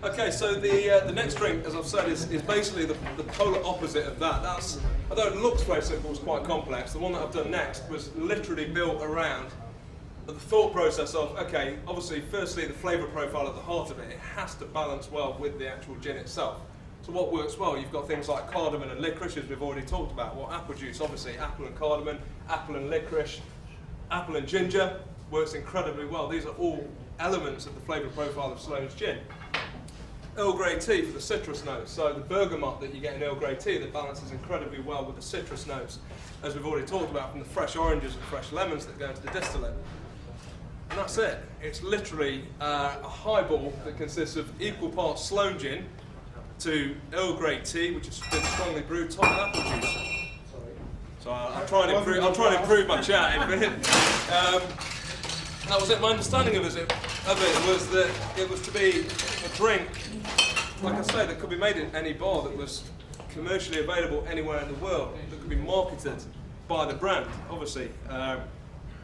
Okay, so the next drink, as I've said, is basically the polar opposite of that. Although it looks very simple, it's quite complex. The one that I've done next was literally built around the thought process of, okay, obviously, firstly, the flavour profile at the heart of it, it has to balance well with the actual gin itself. So what works well, you've got things like cardamom and licorice, as we've already talked about. Well, apple juice, obviously, apple and cardamom, apple and licorice, apple and ginger, works incredibly well. These are all elements of the flavour profile of Sloanes gin. Earl Grey tea for the citrus notes. So the bergamot that you get in Earl Grey tea that balances incredibly well with the citrus notes, as we've already talked about, from the fresh oranges and fresh lemons that go into the distillate. And that's it. It's literally a highball that consists of equal parts Sloane gin to Earl Grey tea, which has been strongly brewed, top with apple juice. So I'll try and improve my chat. That was it. My understanding of it was that it was to be a drink, like I say, that could be made in any bar, that was commercially available anywhere in the world, that could be marketed by the brand. Obviously,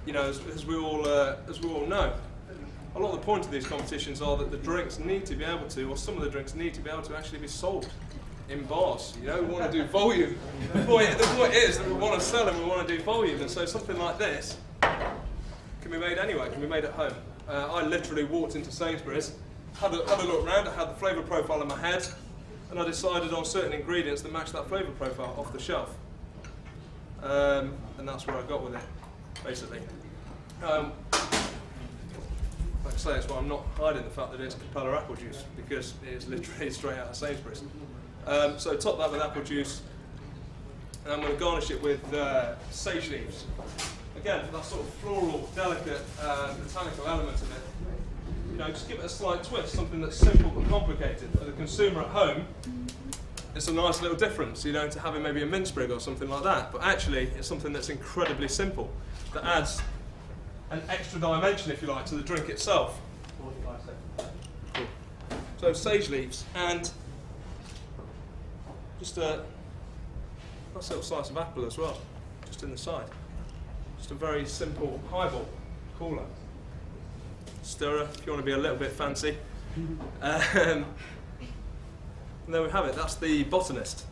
you know, as we all know, a lot of the point of these competitions are that the drinks need to be able to, or some of the drinks need to be able to actually be sold in bars. You know, we want to do volume. The point is that we want to sell and we want to do volume, and so something like this can be made anywhere, can be made at home. I literally walked into Sainsbury's, had a look around, I had the flavour profile in my head, and I decided on certain ingredients that matched that flavour profile off the shelf. And that's where I got with it, basically. Like I say, that's why I'm not hiding the fact that it's Capella apple juice, because it's literally straight out of Sainsbury's. So top that with apple juice, and I'm going to garnish it with sage leaves. Again, for that sort of floral, delicate, botanical element of it. You know, just give it a slight twist, something that's simple but complicated. For the consumer at home, it's a nice little difference, you know, to having maybe a mint sprig or something like that. But actually, it's something that's incredibly simple, that adds an extra dimension, if you like, to the drink itself. 45 seconds. Cool. So sage leaves, and just a nice little slice of apple as well, just in the side. Just a very simple highball cooler. Stirrer, if you want to be a little bit fancy. And there we have it, that's the Botanist.